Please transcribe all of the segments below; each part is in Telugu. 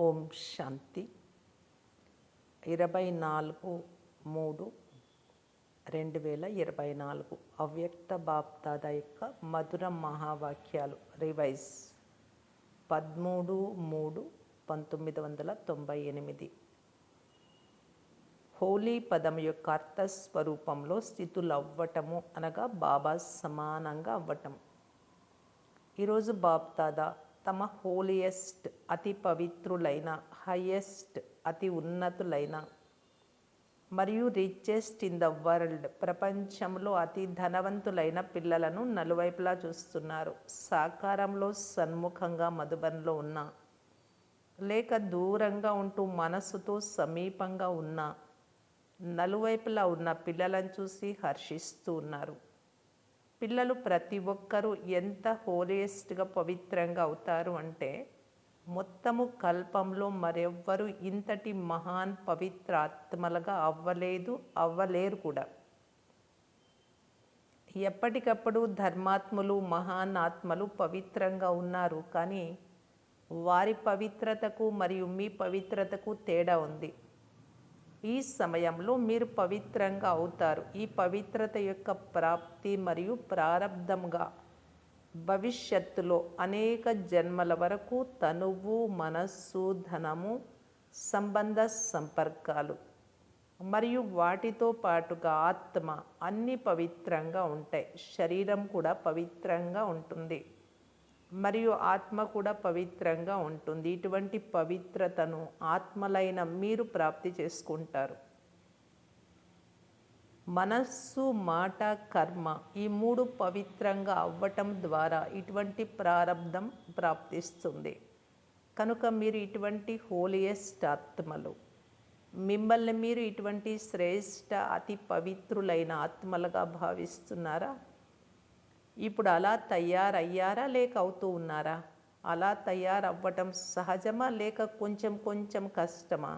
ఓం శాంతి 24/3/2024 అవ్యక్త బాప్దాదా యొక్క మధుర మహావాక్యాలు రివైజ్ 13/3/1998. హోలీ పదం యొక్క అర్థస్వరూపంలో స్థితులవ్వటము అనగా బాబా సమానంగా అవ్వటం. ఈరోజు బాప్దాదా తమ హోలియెస్ట్ అతి పవిత్రులైన, హైయెస్ట్ అతి ఉన్నతులైన మరియు రిచెస్ట్ ఇన్ ద వరల్డ్ ప్రపంచంలో అతి ధనవంతులైన పిల్లలను నలువైపులా చూస్తున్నారు. సాకారంలో సన్ముఖంగా మధుబన్లో ఉన్న, లేక దూరంగా ఉంటూ మనసుతో సమీపంగా ఉన్న, నలువైపులా ఉన్న పిల్లలను చూసి హర్షిస్తూ ఉన్నారు. పిల్లలు ప్రతి ఒక్కరూ ఎంత హోలియెస్ట్గా పవిత్రంగా అవుతారు అంటే, మొత్తము కల్పంలో మరెవ్వరూ ఇంతటి మహాన్ పవిత్ర ఆత్మలుగా అవ్వలేరు కూడా. ఎప్పటికప్పుడు ధర్మాత్ములు, మహాన్ ఆత్మలు పవిత్రంగా ఉన్నారు, కానీ వారి పవిత్రతకు మరియు మీ పవిత్రతకు తేడా ఉంది. ఈ సమయంలో మీరు పవిత్రంగా అవుతారు. ఈ పవిత్రత యొక్క ప్రాప్తి మరియు ప్రారబ్ధంగా భవిష్యత్తులో అనేక జన్మల వరకు తనువు, మనస్సు, ధనము, సంబంధ సంపర్కాలు మరియు వాటితో పాటుగా ఆత్మ అన్నీ పవిత్రంగా ఉంటాయి. శరీరం కూడా పవిత్రంగా ఉంటుంది మరియు ఆత్మ కూడా పవిత్రంగా ఉంటుంది. ఇటువంటి పవిత్రతను ఆత్మలైన మీరు ప్రాప్తి చేసుకుంటారు. మనస్సు, మాట, కర్మ ఈ మూడు పవిత్రంగా అవ్వటం ద్వారా ఇటువంటి ప్రారబ్ధం ప్రాప్తిస్తుంది. కనుక మీరు ఇటువంటి హోలియెస్ట్ ఆత్మలు. మిమ్మల్ని మీరు ఇటువంటి శ్రేష్ట అతి పవిత్రులైన ఆత్మలుగా భావిస్తున్నారా? ఇప్పుడు అలా తయారయ్యారా లేక అవుతూ ఉన్నారా? అలా తయారవ్వటం సహజమా లేక కొంచెం కొంచెం కష్టమా?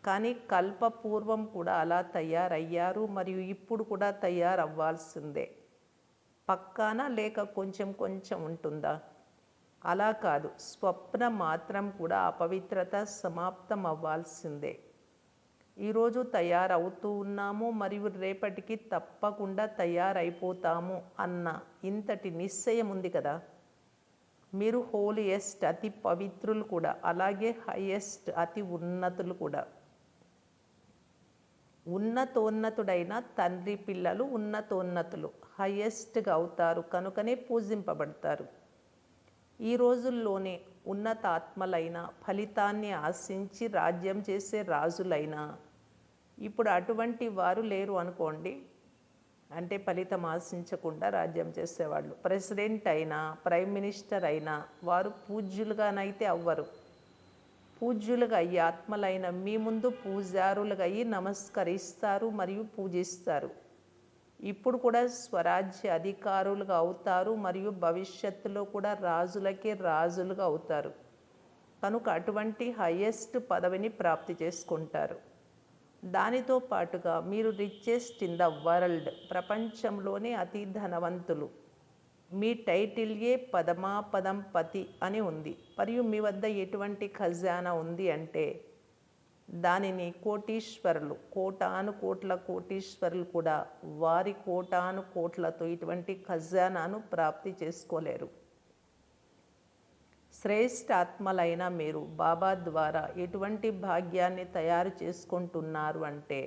కానీ కల్పపూర్వం కూడా అలా తయారయ్యారు మరియు ఇప్పుడు కూడా తయారవ్వాల్సిందే. పక్కానా లేక కొంచెం కొంచెం ఉంటుందా? అలా కాదు, స్వప్న మాత్రం కూడా అపవిత్రత సమాప్తం అవ్వాల్సిందే. ఈరోజు తయారవుతూ ఉన్నాము మరియు రేపటికి తప్పకుండా తయారైపోతాము అన్న ఇంతటి నిశ్చయం ఉంది కదా. మీరు హోలియెస్ట్ అతి పవిత్రులు కూడా, అలాగే హైయెస్ట్ అతి ఉన్నతులు కూడా. ఉన్నతోన్నతుడైన తండ్రి పిల్లలు ఉన్నతోన్నతులు, హైయెస్ట్గా అవుతారు, కనుకనే పూజింపబడతారు. ఈ రోజుల్లోనే ఉన్నతాత్మలైన, ఫలితాన్ని ఆశించి రాజ్యం చేసే రాజులైనా ఇప్పుడు అటువంటి వారు లేరు అనుకోండి. అంటే ఫలితం ఆశించకుండా రాజ్యం చేసేవాళ్ళు, ప్రెసిడెంట్ అయినా, ప్రైమ్ మినిస్టర్ అయినా వారు పూజ్యులుగానైతే అవ్వరు. పూజ్యులుగా అయ్యి ఆత్మలైన మీ ముందు పూజారులుగా అయ్యి నమస్కరిస్తారు మరియు పూజిస్తారు. ఇప్పుడు కూడా స్వరాజ్య అధికారులుగా అవుతారు మరియు భవిష్యత్తులో కూడా రాజులకే రాజులుగా అవుతారు. కనుక అటువంటి హైయెస్ట్ పదవిని ప్రాప్తి చేసుకుంటారు. దానితో పాటుగా మీరు రిచెస్ట్ ఇన్ ద వరల్డ్ ప్రపంచంలోనే అతి ధనవంతులు. మీ టైటిల్యే పదమాపదం పతి అని ఉంది మరియు మీ వద్ద ఎటువంటి ఖజానా ఉంది అంటే దానిని కోటీశ్వరులు, కోటాను కోట్ల కోటీశ్వరులు కూడా వారి కోటాను కోట్లతో ఇటువంటి ఖజానాను ప్రాప్తి చేసుకోలేరు. శ్రేష్ఠ ఆత్మలైన మీరు బాబా ద్వారా ఎటువంటి భాగ్యాన్ని తయారు చేసుకుంటున్నారు అంటే,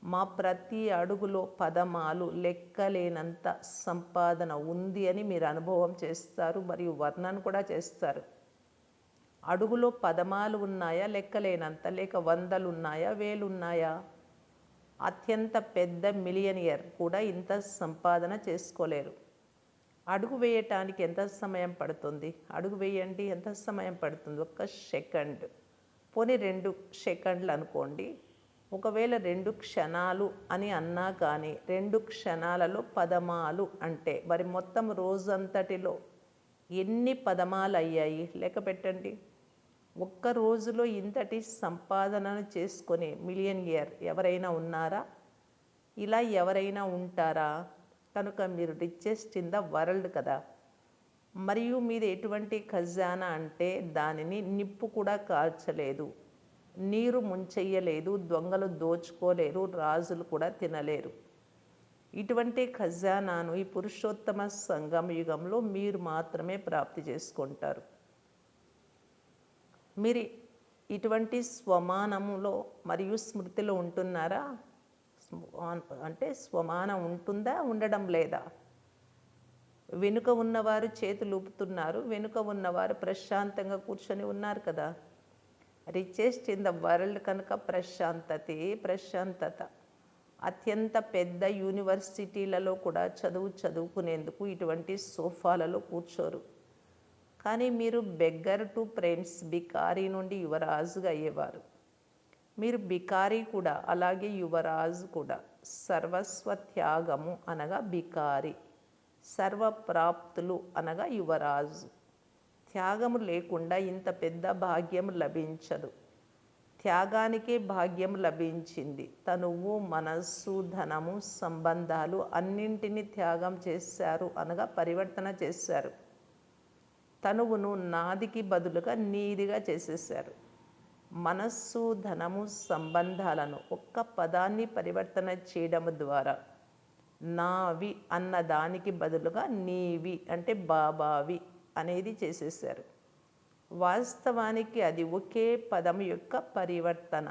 మా ప్రతి అడుగులో పదమాలు లెక్కలేనంత సంపాదన ఉంది అని మీరు అనుభవం చేస్తారు మరియు వర్ణన కూడా చేస్తారు. అడుగులో పదమాలు ఉన్నాయా లెక్కలేనంత, లేక వందలు ఉన్నాయా, వేలు ఉన్నాయా? అత్యంత పెద్ద మిలియనియర్ కూడా ఇంత సంపాదన చేసుకోలేరు. అడుగు వేయటానికి ఎంత సమయం పడుతుంది? అడుగు వేయండి, ఎంత సమయం పడుతుంది? 1 సెకండ్, పోనీ 2 సెకండ్లు అనుకోండి. ఒకవేళ 2 క్షణాలు అని అన్నా కానీ 2 క్షణాలలో పదమాలు అంటే మరి మొత్తం రోజంతటిలో ఎన్ని పదమాలు అయ్యాయి లెక్క పెట్టండి. ఒక్క రోజులో ఇంతటి సంపాదనను చేసుకునే మిలియనియర్ ఎవరైనా ఉన్నారా? ఇలా ఎవరైనా ఉంటారా? కనుక మీరు రిచెస్ట్ ఇన్ ద వరల్డ్ కదా. మరియు మీది ఎటువంటి ఖజానా అంటే దానిని నిప్పు కూడా కాల్చలేదు, నీరు ముంచెయ్యలేదు, దొంగలు దోచుకోలేరు, రాజులు కూడా తినలేరు. ఇటువంటి ఖజానాను ఈ పురుషోత్తమ సంగమ యుగంలో మీరు మాత్రమే ప్రాప్తి చేసుకుంటారు. మీరు ఇటువంటి స్వమానములో మరియు స్మృతిలో ఉంటున్నారా? అంటే స్వమానం ఉంటుందా, ఉండడం లేదా? వెనుక ఉన్నవారు చేతులు ఊపుతున్నారు, వెనుక ఉన్నవారు ప్రశాంతంగా కూర్చొని ఉన్నారు కదా. రిచెస్ట్ ఇన్ ద వరల్డ్ కనుక ప్రశాంతత. అత్యంత పెద్ద యూనివర్సిటీలలో కూడా చదువుకునేందుకు ఇటువంటి సోఫాలలో కూర్చోరు. కానీ మీరు బెగ్గర్ టు ప్రిన్స్, బికారి నుండి యువరాజుగా అయ్యేవారు. మీరు బికారి కూడా, అలాగే యువరాజు కూడా. సర్వస్వ త్యాగము అనగా బికారి, సర్వప్రాప్తులు అనగా యువరాజు. త్యాగము లేకుండా ఇంత పెద్ద భాగ్యం లభించదు. త్యాగానికే భాగ్యం లభించింది. తనువు, మనస్సు, ధనము, సంబంధాలు అన్నింటినీ త్యాగం చేశారు అనగా పరివర్తన చేశారు. తనువును నాదికి బదులుగా నీదిగా చేసేసారు. మనస్సు, ధనము, సంబంధాలను ఒక్క పదాన్ని పరివర్తన చేయడం ద్వారా నావి అన్నదానికి బదులుగా నీవి అంటే బాబావి అనేది చేసేసారు. వాస్తవానికి అది ఒకే పదం యొక్క పరివర్తన.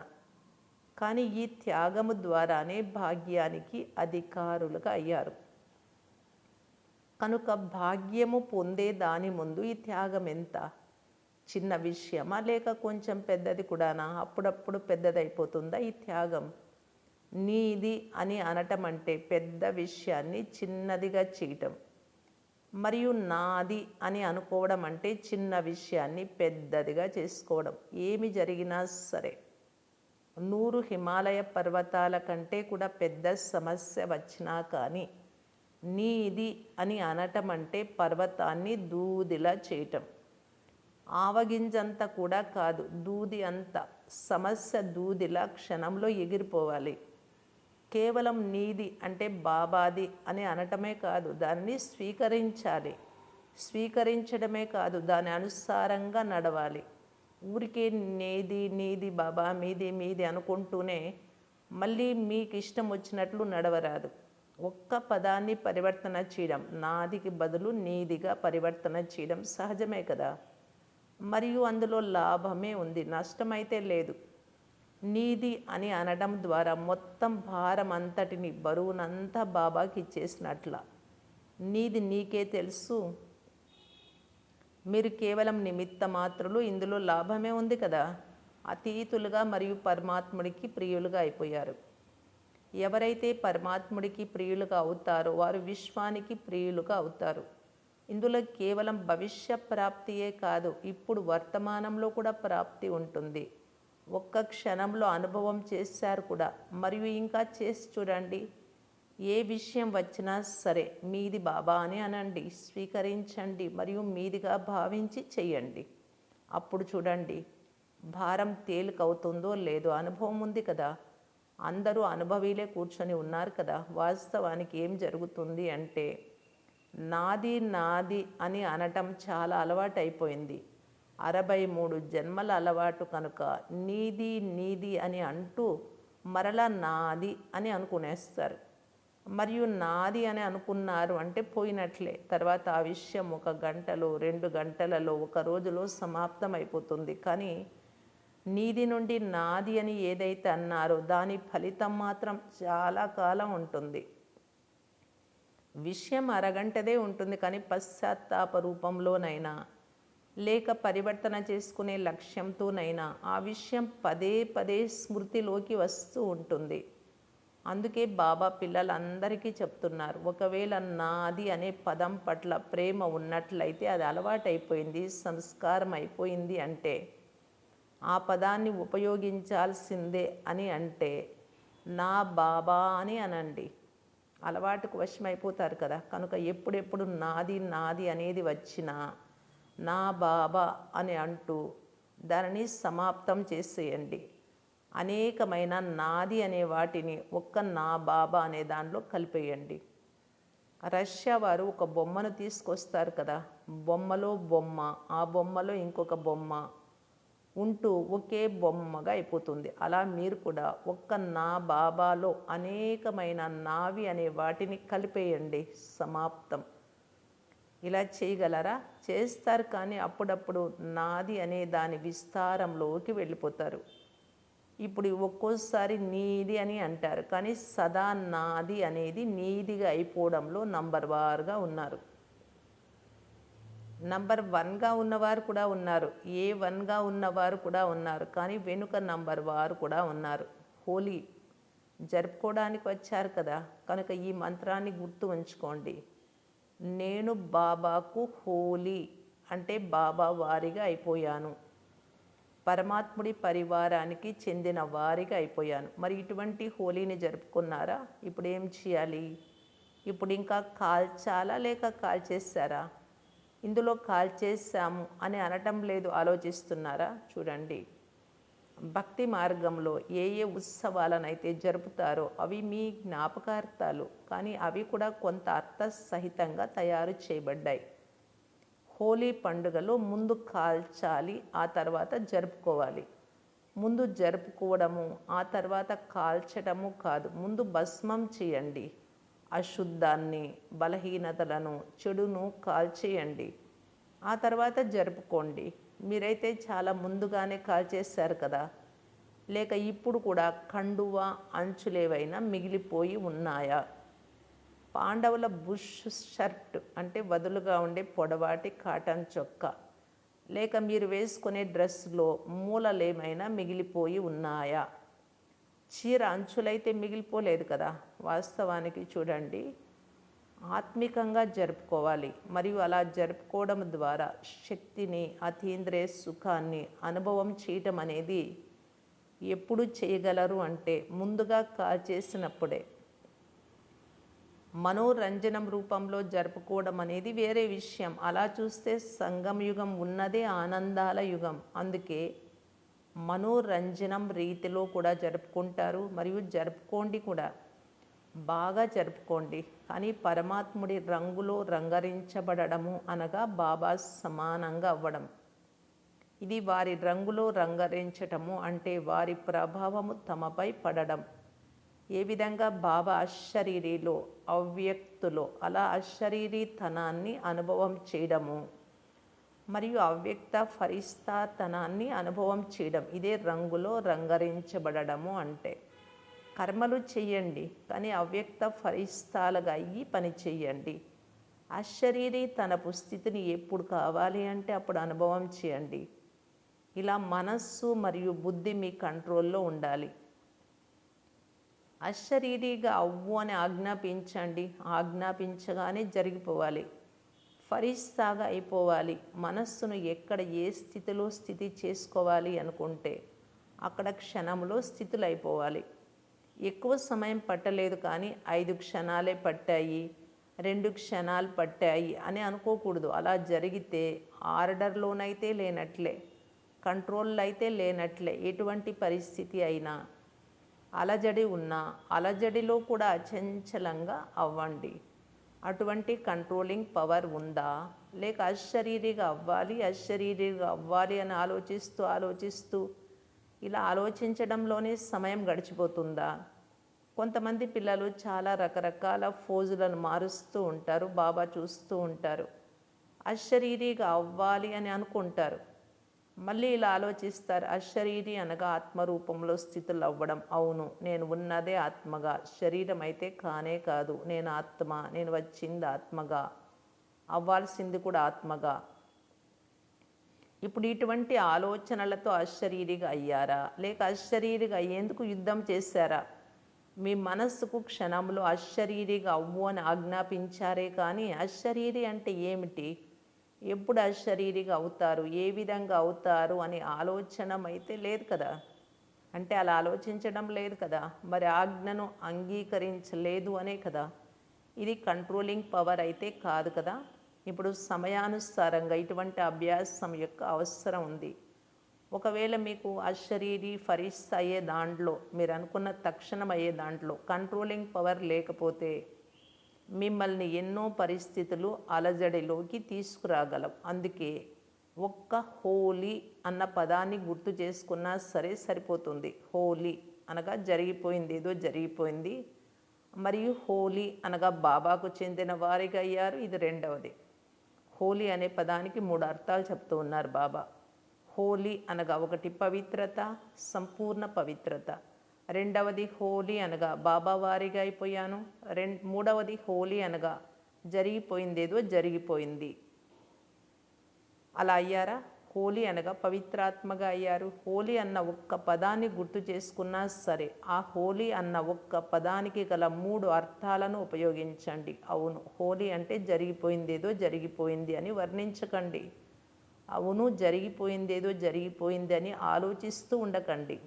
కానీ ఈ త్యాగము ద్వారానే భాగ్యానికి అధికారులుగా అయ్యారు. కనుక భాగ్యము పొందే దాని ముందు ఈ త్యాగం ఎంత? చిన్న విషయమా, లేక కొంచెం పెద్దది కూడానా? అప్పుడప్పుడు పెద్దదైపోతుందా ఈ త్యాగం? నీది అని అనటం అంటే పెద్ద విషయాన్ని చిన్నదిగా చేయటం, మరియు నాది అని అనుకోవడం అంటే చిన్న విషయాన్ని పెద్దదిగా చేసుకోవడం. ఏమి జరిగినా సరే 100 హిమాలయ పర్వతాల కంటే కూడా పెద్ద సమస్య వచ్చినా కానీ నీది అని అనటం అంటే పర్వతాన్ని దూదిలా చేయటం. ఆవగింజంత కూడా కాదు, దూది అంత. సమస్య దూదిలా క్షణంలో ఎగిరిపోవాలి. కేవలం నీది అంటే బాబాది అని అనటమే కాదు, దాన్ని స్వీకరించాలి. స్వీకరించడమే కాదు, దాని అనుసారంగా నడవాలి. ఊరికే నీది బాబా, మీది అనుకుంటూనే మళ్ళీ మీకు ఇష్టం వచ్చినట్లు నడవరాదు. ఒక్క పదాన్ని పరివర్తన చేయడం, నాదికి బదులు నీదిగా పరివర్తన చేయడం సహజమే కదా. మరియు అందులో లాభమే ఉంది, నష్టమైతే లేదు. నీది అని అనడం ద్వారా మొత్తం భారం అంతటిని, బరువునంతా బాబాకి ఇచ్చేసినట్ల. నీది నీకే తెలుసు, మీరు కేవలం నిమిత్త మాత్రులు. ఇందులో లాభమే ఉంది కదా. అతీతులుగా మరియు పరమాత్ముడికి ప్రియులుగా అయిపోయారు. ఎవరైతే పరమాత్ముడికి ప్రియులుగా అవుతారో వారు విశ్వానికి ప్రియులుగా అవుతారు. ఇందులో కేవలం భవిష్య ప్రాప్తియే కాదు, ఇప్పుడు వర్తమానంలో కూడా ప్రాప్తి ఉంటుంది. ఒక్క క్షణంలో అనుభవం చేశారు కూడా. మరియు ఇంకా చేసి చూడండి. ఏ విషయం వచ్చినా సరే మీది బాబా అని అనండి, స్వీకరించండి మరియు మీదిగా భావించి చెయ్యండి. అప్పుడు చూడండి భారం తేలికవుతుందో లేదో. అనుభవం ఉంది కదా, అందరూ అనుభవీలే కూర్చొని ఉన్నారు కదా. వాస్తవానికి ఏం జరుగుతుంది అంటే నాది అని అనటం చాలా అలవాటు అయిపోయింది. 63 జన్మల అలవాటు కనుక నీది అని అంటూ మరలా నాది అని అనుకునేస్తారు. మరియు నాది అని అనుకున్నారు అంటే పోయినట్లే. తర్వాత ఆ విషయం 1 గంటలో, 2 గంటలలో, 1 రోజులో సమాప్తం అయిపోతుంది. కానీ నీది నుండి నాది అని ఏదైతే అన్నారో దాని ఫలితం మాత్రం చాలా కాలం ఉంటుంది. విషయం అరగంటదే ఉంటుంది, కానీ పశ్చాత్తాప రూపంలోనైనా లేక పరివర్తన చేసుకునే లక్ష్యంతోనైనా ఆ విషయం పదే స్మృతిలోకి వస్తూ ఉంటుంది. అందుకే బాబా పిల్లలందరికీ చెప్తున్నారు, ఒకవేళ నాది అనే పదం పట్ల ప్రేమ ఉన్నట్లయితే, అది అలవాటైపోయింది, సంస్కారం అయిపోయింది అంటే ఆ పదాన్ని ఉపయోగించాల్సిందే అని అంటే నా బాబా అని అనండి. అలవాటుకు వశమైపోతారు కదా. కనుక ఎప్పుడెప్పుడు నాది అనేది వచ్చినా నా బాబా అని అంటూ దానిని సమాప్తం చేసేయండి. అనేకమైన నాది అనే వాటిని ఒక్క నా బాబా అనే దానిలో కలిపేయండి. రష్యా వారు ఒక బొమ్మను తీసుకొస్తారు కదా, బొమ్మలో బొమ్మ, ఆ బొమ్మలో ఇంకొక బొమ్మ ఉంటూ ఒకే బొమ్మగా అయిపోతుంది. అలా మీరు కూడా ఒక్క నా బాబాలో అనేకమైన నావి అనే వాటిని కలిపేయండి. సమాప్తం. ఇలా చేయగలరా? చేస్తారు, కానీ అప్పుడప్పుడు నాది అనే దాని విస్తారంలోకి వెళ్ళిపోతారు. ఇప్పుడు ఒక్కోసారి నీది అని అంటారు, కానీ సదా నాది అనేది నీదిగా అయిపోవడంలో నంబర్ వారుగా ఉన్నారు. నంబర్ వన్గా ఉన్నవారు కూడా ఉన్నారు, ఏ1గా ఉన్నవారు కూడా ఉన్నారు, కానీ వెనుక నంబర్ వారు కూడా ఉన్నారు. హోలీ జరుపుకోవడానికి వచ్చారు కదా, కనుక ఈ మంత్రాన్ని గుర్తు ఉంచుకోండి. నేను బాబాకు హోలీ అంటే బాబా వారిగా అయిపోయాను, పరమాత్ముడి పరివారానికి చెందిన వారిగా అయిపోయాను. మరి ఇటువంటి హోలీని జరుపుకున్నారా? ఇప్పుడు ఏం చేయాలి? ఇప్పుడు ఇంకా కాల్చాలా లేక కాల్చేశారా? ఇందులో కాల్చేసాము అని అనటం లేదు, ఆలోచిస్తున్నారా? చూడండి, భక్తి మార్గంలో ఏ ఏ ఉత్సవాలనైతే జరుపుతారో అవి మీ జ్ఞాపకార్థాలు, కానీ అవి కూడా కొంత అర్థసహితంగా తయారు చేయబడ్డాయి. హోలీ పండుగలో ముందు కాల్చాలి, ఆ తర్వాత జరుపుకోవాలి. ముందు జరుపుకోవడము, ఆ తర్వాత కాల్చడము కాదు. ముందు భస్మం చేయండి, అశుద్ధాన్ని, బలహీనతలను, చెడును కాల్చేయండి. ఆ తర్వాత జరుపుకోండి. మీరైతే చాలా ముందుగానే కాల్చేశారు కదా, లేక ఇప్పుడు కూడా కండువా అంచులేవైనా మిగిలిపోయి ఉన్నాయా? పాండవుల బుష్ షర్ట్ అంటే వదులుగా ఉండే పొడవాటి కాటన్ చొక్కా, లేక మీరు వేసుకునే డ్రెస్లో మూలలేమైనా మిగిలిపోయి ఉన్నాయా? చీర అంచులైతే మిగిలిపోలేదు కదా. వాస్తవానికి చూడండి, ఆత్మికంగా జరుపుకోవాలి. మరియు అలా జరుపుకోవడం ద్వారా శక్తిని, అతీంద్రియ సుఖాన్ని అనుభవం చేయటం అనేది ఎప్పుడు చేయగలరు అంటే ముందుగా కాల్చేసినప్పుడే. మనోరంజనం రూపంలో జరుపుకోవడం అనేది వేరే విషయం. అలా చూస్తే సంగమ యుగం ఉన్నదే ఆనందాల యుగం. అందుకే మనోరంజనం రీతిలో కూడా జరుపుకుంటారు, మరియు జరుపుకోండి కూడా, బాగా జరుపుకోండి. కానీ పరమాత్ముడి రంగులో రంగరించబడము అనగా బాబా సమానంగా అవ్వడం. ఇది వారి రంగులో రంగరించటము అంటే వారి ప్రభావము తమపై పడడం. ఏ విధంగా బాబా అశరీరిలో, అవ్యక్తులో అలా అశరీరీతనాన్ని అనుభవం చేయడము, మరియు అవ్యక్త ఫరిస్తాతనాన్ని అనుభవం చేయడం, ఇదే రంగులో రంగరించబడము అంటే. కర్మలు చెయ్యండి, కానీ అవ్యక్త ఫరిస్తాలుగా అయ్యి పని చెయ్యండి. అశరీరీ తనపు స్థితిని ఎప్పుడు కావాలి అంటే అప్పుడు అనుభవం చేయండి. ఇలా మనస్సు మరియు బుద్ధి మీ కంట్రోల్లో ఉండాలి. అశరీరీగా అవ్వు అని ఆజ్ఞాపించండి, ఆజ్ఞాపించగానే జరిగిపోవాలి. ఫరిస్తాగా అయిపోవాలి. మనస్సును ఎక్కడ ఏ స్థితిలో స్థితి చేసుకోవాలి అనుకుంటే అక్కడ క్షణంలో స్థితులు అయిపోవాలి. ఎక్కువ సమయం పట్టలేదు, కానీ 5 క్షణాలే పట్టాయి, 2 క్షణాలు పట్టాయి అని అనుకోకూడదు. అలా జరిగితే ఆర్డర్లోనైతే లేనట్లే, కంట్రోల్లో అయితే లేనట్లే. ఎటువంటి పరిస్థితి అయినా అలజడి ఉన్నా అలజడిలో కూడా అచంచలంగా అవ్వండి. అటువంటి కంట్రోలింగ్ పవర్ ఉందా? లేక అశరీరిగా అవ్వాలి, అశరీరిగా అవ్వాలి అని ఆలోచిస్తూ ఇలా ఆలోచించడంలోనే సమయం గడిచిపోతుందా? కొంతమంది పిల్లలు చాలా రకరకాల ఫోజులను మారుస్తూ ఉంటారు, బాబా చూస్తూ ఉంటారు. అశరీరిగా అవ్వాలి అని అనుకుంటారు, మళ్ళీ ఇలా ఆలోచిస్తారు. అశరీరి అనగా ఆత్మరూపంలో స్థితులు అవ్వడం. అవును, నేను ఉన్నదే ఆత్మగా, శరీరం అయితే కానే కాదు. నేను ఆత్మ, నేను వచ్చింది ఆత్మగా, అవ్వాల్సింది కూడా ఆత్మగా. ఇప్పుడు ఇటువంటి ఆలోచనలతో అశరీరిగా అయ్యారా? లేక అశరీరిగా అయ్యేందుకు యుద్ధం చేశారా? మీ మనస్సుకు క్షణంలో అశరీరిగా అవ్వు అని ఆజ్ఞాపించారే, కానీ అశరీరి అంటే ఏమిటి, ఎప్పుడు అశరీరిగా అవుతారు, ఏ విధంగా అవుతారు అనే ఆలోచన అయితే లేదు కదా. అంటే అలా ఆలోచించడం లేదు కదా, మరి ఆజ్ఞను అంగీకరించలేదు అనే కదా. ఇది కంట్రోలింగ్ పవర్ అయితే కాదు కదా. ఇప్పుడు సమయానుసారంగా ఇటువంటి అభ్యాసం యొక్క అవసరం ఉంది. ఒకవేళ మీకు అశరీరి ఫరిస్ అయ్యే దాంట్లో, మీరు అనుకున్న తక్షణం అయ్యే దాంట్లో కంట్రోలింగ్ పవర్ లేకపోతే మిమ్మల్ని ఎన్నో పరిస్థితులు అలజడిలోకి తీసుకురాగలవు. అందుకే ఒక్క హోలీ అన్న పదాన్ని గుర్తు చేసుకున్నా సరే సరిపోతుంది. హోలీ అనగా జరిగిపోయింది, ఏదో జరిగిపోయింది. మరియు హోలీ అనగా బాబాకు చెందిన వారిగా అయ్యారు. ఇది రెండవది. హోలీ అనే పదానికి 3 అర్థాలు చెప్తూ ఉన్నారు బాబా. హోలీ అనగా ఒకటి పవిత్రత, సంపూర్ణ పవిత్రత. రెండవది హోలీ అనగా బాబా వారిగా అయిపోయాను. మూడవది హోలీ అనగా జరిగిపోయిందేదో జరిగిపోయింది. అలా అయ్యారా? హోలీ అనగా పవిత్రాత్మగా అయ్యారు. హోలీ అన్న ఒక్క పదాన్ని గుర్తు చేసుకున్నా సరే, ఆ హోలీ అన్న ఒక్క పదానికి గల 3 అర్థాలను ఉపయోగించండి. అవును, హోలీ అంటే జరిగిపోయిందేదో జరిగిపోయింది అని వర్ణించకండి. అవును, జరిగిపోయిందేదో జరిగిపోయింది అని ఆలోచిస్తూ ఉండకండి,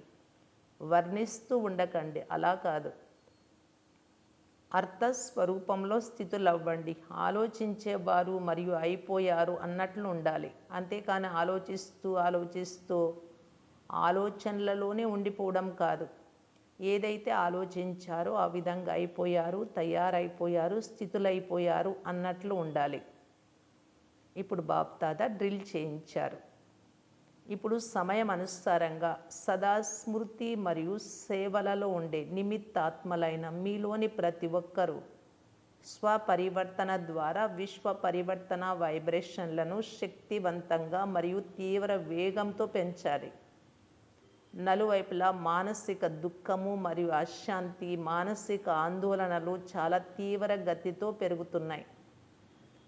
వర్ణిస్తూ ఉండకండి. అలా కాదు, అర్థస్వరూపంలో స్థితులవ్వండి. ఆలోచించేవారు మరియు అయిపోయారు అన్నట్లు ఉండాలి. అంతేకాని ఆలోచిస్తూ ఆలోచనలలోనే ఉండిపోవడం కాదు. ఏదైతే ఆలోచించారో ఆ విధంగా అయిపోయారు, తయారైపోయారు, స్థితులైపోయారు అన్నట్లు ఉండాలి. ఇప్పుడు బాప్దాదా డ్రిల్ చేయించారు. ఇప్పుడు సమయం అనుసారంగా సదా స్మృతి మరియు సేవలలో ఉండే నిమిత్తాత్మలైన మీలోని ప్రతి ఒక్కరూ స్వపరివర్తన ద్వారా విశ్వ పరివర్తన వైబ్రేషన్లను శక్తివంతంగా మరియు తీవ్ర వేగంతో పెంచాలి. నలువైపులా మానసిక దుఃఖము మరియు అశాంతి, మానసిక ఆందోళనలు చాలా తీవ్ర గతితో పెరుగుతున్నాయి.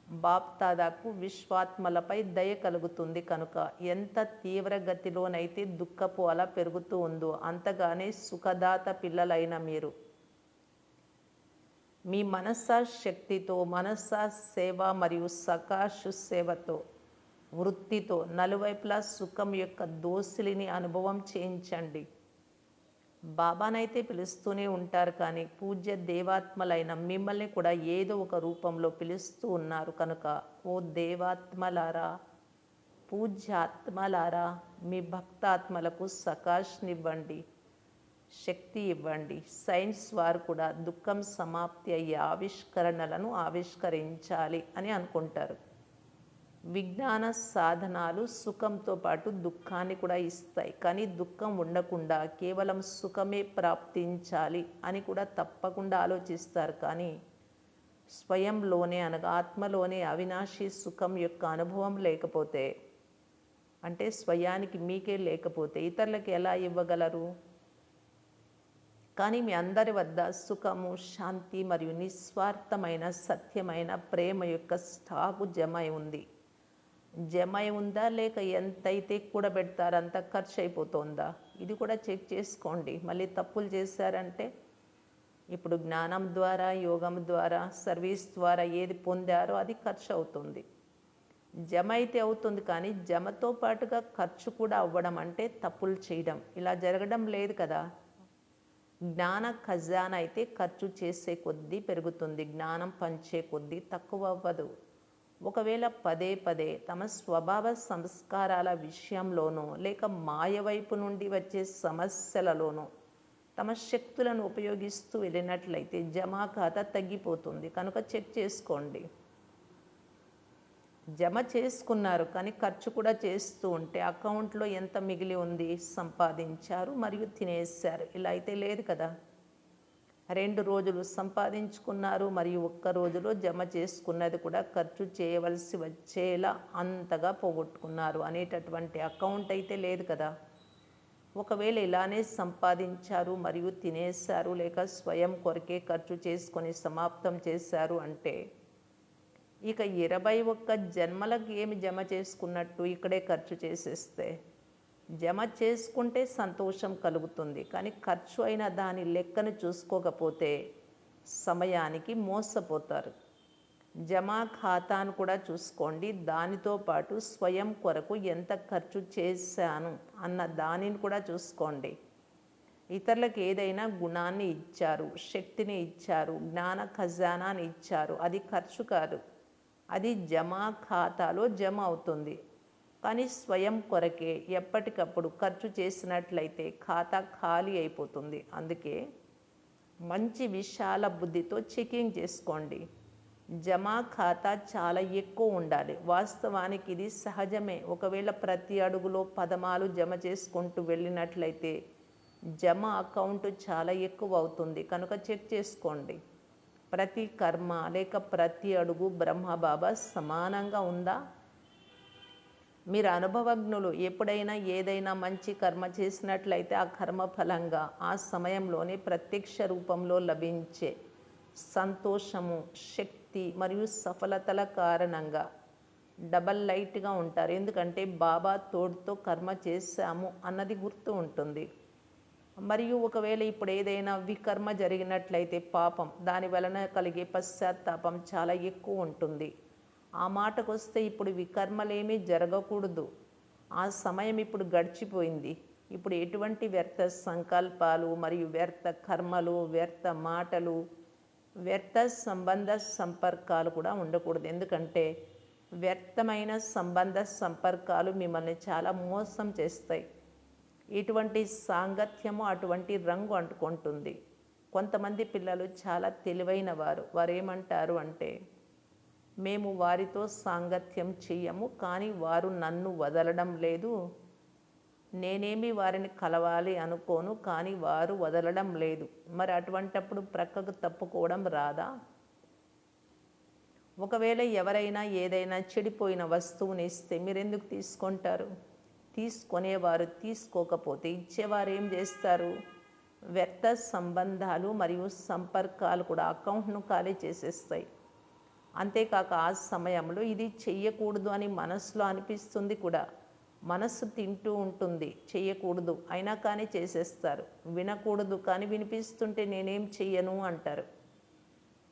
బాప్దాదాకు విశ్వాత్మలపై దయ కలుగుతుంది కనుక ఎంత తీవ్ర గతిలోనైతే దుఃఖపు అల పెరుగుతూ ఉందో అంతగానే సుఖదాత పిల్లలైన మీరు మీ మనసా శక్తితో, మనసా సేవ మరియు సకాశు సేవతో, వృత్తితో నలువైపులా సుఖం యొక్క దోసిలిని అనుభవం చేయించండి. బాబానైతే పిలుస్తూనే ఉంటారు, కానీ పూజ్య దేవాత్మలైన మిమ్మల్ని కూడా ఏదో ఒక రూపంలో పిలుస్తూ ఉన్నారు కనుక ఓ దేవాత్మలారా, పూజ్యాత్మలారా, మీ భక్తాత్మలకు సకాష్నివ్వండి, శక్తి ఇవ్వండి. సైన్స్ వారు కూడా దుఃఖం సమాప్తి అయ్యే ఆవిష్కరణలను ఆవిష్కరించాలి అని అనుకుంటారు. విజ్ఞాన సాధనాలు సుఖంతో పాటు దుఃఖాన్ని కూడా ఇస్తాయి, కానీ దుఃఖం ఉండకుండా కేవలం సుఖమే ప్రాప్తించాలి అని కూడా తప్పకుండా ఆలోచిస్తారు. కానీ స్వయంలోనే అనగా ఆత్మలోనే అవినాశి సుఖం యొక్క అనుభవం లేకపోతే, అంటే స్వయానికి మీకే లేకపోతే ఇతరులకు ఎలా ఇవ్వగలరు? కానీ మీ అందరి వద్ద సుఖము, శాంతి మరియు నిస్వార్థమైన సత్యమైన ప్రేమ యొక్క స్టాకు జమ ఉంది. జమ ఉందా, లేక ఎంతైతే కూడబెడతారో అంత ఖర్చు అయిపోతుందా? ఇది కూడా చెక్ చేసుకోండి. మళ్ళీ తప్పులు చేశారంటే, ఇప్పుడు జ్ఞానం ద్వారా, యోగం ద్వారా, సర్వీస్ ద్వారా ఏది పొందారో అది ఖర్చు అవుతుంది. జమ అయితే అవుతుంది, కానీ జమతో పాటుగా ఖర్చు కూడా అవ్వడం అంటే తప్పులు చేయడం. ఇలా జరగడం లేదు కదా. జ్ఞాన ఖజానా అయితే ఖర్చు చేసే కొద్దీ పెరుగుతుంది, జ్ఞానం పంచే కొద్దీ తక్కువ అవ్వదు. ఒకవేళ పదే పదే తమ స్వభావ సంస్కారాల విషయంలోనో లేక మాయ వైపు నుండి వచ్చే సమస్యలలోనో తమ శక్తులను ఉపయోగిస్తూ వెళ్ళినట్లయితే జమా ఖాతా తగ్గిపోతుంది. కనుక చెక్ చేసుకోండి. జమ చేసుకున్నారు కానీ ఖర్చు కూడా చేస్తూ ఉంటే అకౌంట్లో ఎంత మిగిలి ఉంది? సంపాదించారు మరియు తినేశారు. ఇలా అయితే లేదు కదా. 2 రోజులు సంపాదించుకున్నారు మరియు 1 రోజులో జమ చేసుకున్నది కూడా ఖర్చు చేయవలసి వచ్చేలా అంతగా పోగొట్టుకున్నారు అనేటటువంటి అకౌంట్ అయితే లేదు కదా. ఒకవేళ ఇలానే సంపాదించారు మరియు తినేశారు, లేక స్వయం కొరకే ఖర్చు చేసుకొని సమాప్తం చేశారు అంటే ఇక 21 జన్మలకు ఏమి జమ చేసుకున్నట్టు? ఇక్కడే ఖర్చు చేసేస్తే. జమ చేసుకుంటే సంతోషం కలుగుతుంది, కానీ ఖర్చు అయిన దాని లెక్కను చూసుకోకపోతే సమయానికి మోసపోతారు. జమా ఖాతాను కూడా చూసుకోండి. దానితో పాటు స్వయం కొరకు ఎంత ఖర్చు చేశాను అన్న దానిని కూడా చూసుకోండి. ఇతరులకు ఏదైనా గుణాన్ని ఇచ్చారు, శక్తిని ఇచ్చారు, జ్ఞాన ఖజానాని ఇచ్చారు, అది ఖర్చు కాదు, అది జమా ఖాతాలో జమ అవుతుంది. కానీ స్వయం కొరకే ఎప్పటికప్పుడు ఖర్చు చేసినట్లయితే ఖాతా ఖాళీ అయిపోతుంది. అందుకే మంచి విశాల బుద్ధితో చెకింగ్ చేసుకోండి. జమా ఖాతా చాలా ఎక్కువ ఉండాలి. వాస్తవానికి ఇది సహజమే. ఒకవేళ ప్రతి అడుగులో పదమాలు జమ చేసుకుంటూ వెళ్ళినట్లయితే జమ అకౌంట్ చాలా ఎక్కువ అవుతుంది. కనుక చెక్ చేసుకోండి. ప్రతి కర్మ లేక ప్రతి అడుగు బ్రహ్మబాబా సమానంగా ఉందా? మీరు అనుభవజ్ఞులు. ఎప్పుడైనా ఏదైనా మంచి కర్మ చేసినట్లయితే ఆ కర్మ ఫలంగా ఆ సమయంలోనే ప్రత్యక్ష రూపంలో లభించే సంతోషము, శక్తి మరియు సఫలతల కారణంగా డబల్ లైట్గా ఉంటారు. ఎందుకంటే బాబా తోడుతో కర్మ చేశాము అన్నది గుర్తు ఉంటుంది. మరియు ఒకవేళ ఇప్పుడు ఏదైనా వికర్మ జరిగినట్లయితే పాపం, దాని వలన కలిగే పశ్చాత్తాపం చాలా ఎక్కువ ఉంటుంది. ఆ మాటకొస్తే ఇప్పుడు వికర్మలేమీ జరగకూడదు. ఆ సమయం ఇప్పుడు గడిచిపోయింది. ఇప్పుడు ఎటువంటి వ్యర్థ సంకల్పాలు మరియు వ్యర్థ కర్మలు, వ్యర్థ మాటలు, వ్యర్థ సంబంధ సంపర్కాలు కూడా ఉండకూడదు. ఎందుకంటే వ్యర్థమైన సంబంధ సంపర్కాలు మిమ్మల్ని చాలా మోసం చేస్తాయి. ఇటువంటి సాంగత్యము అటువంటి రంగు అంటుకుంటుంది. కొంతమంది పిల్లలు చాలా తెలివైన వారు. వారు ఏమంటారు అంటే, మేము వారితో సాంగత్యం చెయ్యము, కానీ వారు నన్ను వదలడం లేదు. నేనేమి వారిని కలవాలి అనుకోను, కానీ వారు వదలడం లేదు. మరి అటువంటప్పుడు ప్రక్కకు తప్పుకోవడం రాదా? ఒకవేళ ఎవరైనా ఏదైనా చెడిపోయిన వస్తువుని ఇస్తే మీరెందుకు తీసుకుంటారు? తీసుకునేవారు తీసుకోకపోతే ఇచ్చేవారు ఏం చేస్తారు? వ్యర్థ సంబంధాలు మరియు సంపర్కాలు కూడా అకౌంట్ను ఖాళీ చేసేస్తాయి. అంతేకాక ఆ సమయంలో ఇది చెయ్యకూడదు అని మనసులో అనిపిస్తుంది కూడా. మనస్సు తింటూ ఉంటుంది చెయ్యకూడదు, అయినా కానీ చేసేస్తారు. వినకూడదు కానీ వినిపిస్తుంటే నేనేం చెయ్యను అంటారు.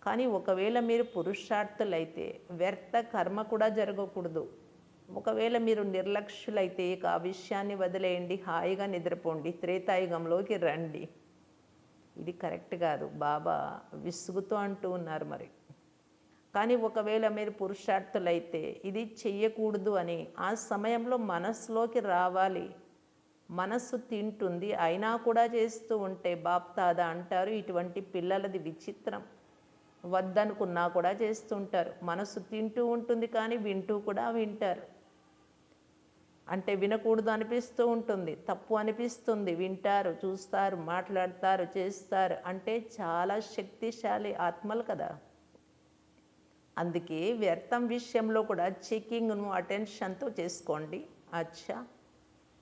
కానీ ఒకవేళ మీరు పురుషార్థులైతే వ్యర్థ కర్మ కూడా జరగకూడదు. ఒకవేళ మీరు నిర్లక్ష్యులైతే ఇక ఆ విషయాన్ని వదిలేయండి, హాయిగా నిద్రపోండి, త్రేతాయుగంలోకి రండి. ఇది కరెక్ట్ కాదు, బాబా విసుగుతో అంటూ ఉన్నారు మరి. కానీ ఒకవేళ మీరు పురుషార్థులైతే ఇది చెయ్యకూడదు అని ఆ సమయంలో మనసులోకి రావాలి. మనస్సు తింటుంది అయినా కూడా చేస్తూ ఉంటే బాప్దాదా అంటారు, ఇటువంటి పిల్లలది విచిత్రం. వద్దనుకున్నా కూడా చేస్తుంటారు. మనసు తింటూ ఉంటుంది కానీ వింటూ కూడా వింటారు. అంటే వినకూడదు అనిపిస్తూ ఉంటుంది, తప్పు అనిపిస్తుంది, వింటారు, చూస్తారు, మాట్లాడతారు, చేస్తారు. అంటే చాలా శక్తిశాలి ఆత్మలు కదా. అందుకే వ్యర్థం విషయంలో కూడా చెకింగ్ను అటెన్షన్తో చేసుకోండి. అచ్చా,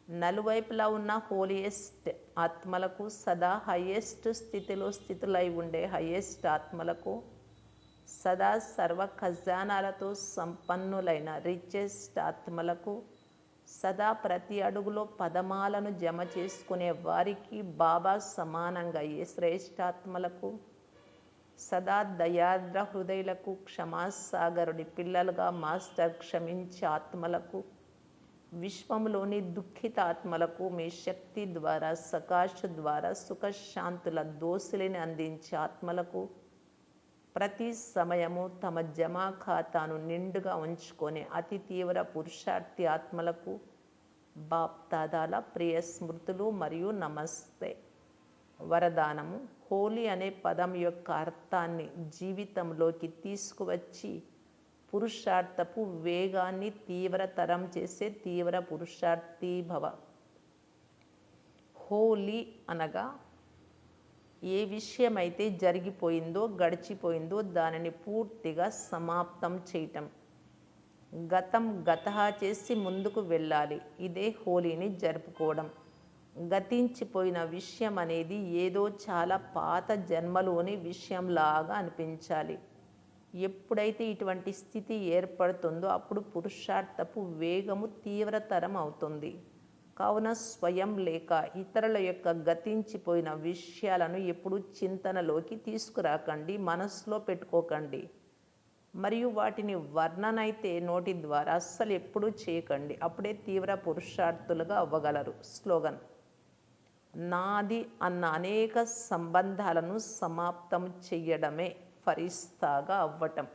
నలువైపులా ఉన్న హోలియెస్ట్ ఆత్మలకు, సదా హయ్యెస్ట్ స్థితిలో స్థితులై ఉండే హయ్యెస్ట్ ఆత్మలకు, సదా సర్వ ఖజానాలతో సంపన్నులైన రిచెస్ట్ ఆత్మలకు, సదా ప్రతి అడుగులో పదమాలను జమ చేసుకునే వారికి, బాబా సమానంగా ఏ శ్రేష్ఠాత్మలకు, సదా దయాద్ర హృదయులకు, క్షమాసాగరుడి పిల్లలుగా మాస్టర్ క్షమించే ఆత్మలకు, విశ్వంలోని దుఃఖిత ఆత్మలకు మీ శక్తి ద్వారా, సకాశ ద్వారా సుఖశాంతుల దోసిలిని అందించే ఆత్మలకు, ప్రతి సమయము తమ జమా ఖాతాను నిండుగా ఉంచుకొని అతి తీవ్ర పురుషార్థి ఆత్మలకు బాప్దాదాల ప్రియ స్మృతులు మరియు నమస్తే. వరదానము: హోలీ అనే పదం యొక్క అర్థాన్ని జీవితంలోకి తీసుకువచ్చి పురుషార్థపు వేగాన్ని తీవ్రతరం చేసే తీవ్ర పురుషార్థి భవ. హోలీ అనగా ఏ విషయమైతే జరిగిపోయిందో, గడిచిపోయిందో దానిని పూర్తిగా సమాప్తం చేయటం. గతం గతః చేసి ముందుకు వెళ్ళాలి. ఇదే హోలీని జరుపుకోవడం. గతించిపోయిన విషయం అనేది ఏదో చాలా పాత జన్మలోని విషయంలాగా అనిపించాలి. ఎప్పుడైతే ఇటువంటి స్థితి ఏర్పడుతుందో అప్పుడు పురుషార్థపు వేగము తీవ్రతరం అవుతుంది. కావున స్వయం లేక ఇతరుల యొక్క గతించిపోయిన విషయాలను ఎప్పుడూ చింతనలోకి తీసుకురాకండి, మనసులో పెట్టుకోకండి. మరియు వాటిని వర్ణనైతే నోటి ద్వారా అస్సలు ఎప్పుడూ చేయకండి. అప్పుడే తీవ్ర పురుషార్థులుగా అవ్వగలరు. స్లోగన్: నాది అన్న అనేక సంబంధాలను సమాప్తం చెయ్యడమే ఫరిస్తాగా అవ్వటం.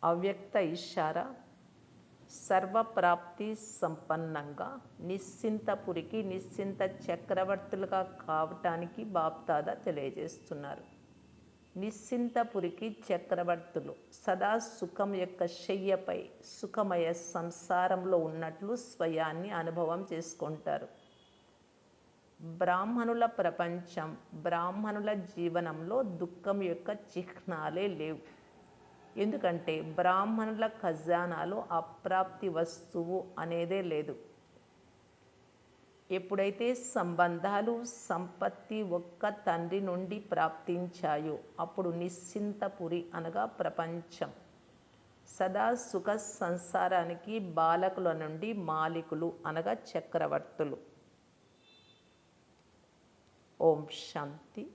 అవ్యక్త ఇషారా: సర్వప్రాప్తి సంపన్నంగా నిశ్చింతపురికి నిశ్చింత చక్రవర్తులుగా కావటానికి బాప్దాదా తెలియజేస్తున్నారు. నిశ్చింతపురికి చక్రవర్తులు సదా సుఖం యొక్క శయ్యపై సుఖమయ సంసారంలో ఉన్నట్లు స్వయాన్ని అనుభవం చేసుకుంటారు. బ్రాహ్మణుల ప్రపంచం, బ్రాహ్మణుల జీవనంలో దుఃఖం యొక్క చిహ్నాలే లేవు. ఎందుకంటే బ్రాహ్మణుల ఖజానాలో అప్రాప్తి వస్తువు అనేదే లేదు. ఎప్పుడైతే సంబంధాలు, సంపత్తి ఒక్క తండ్రి నుండి ప్రాప్తించాయో అప్పుడు నిశ్చింతపురి అనగా ప్రపంచం సదా సుఖ సంసారానికి బాలకుల నుండి మాలికులు అనగా చక్రవర్తులు. ఓం శాంతి.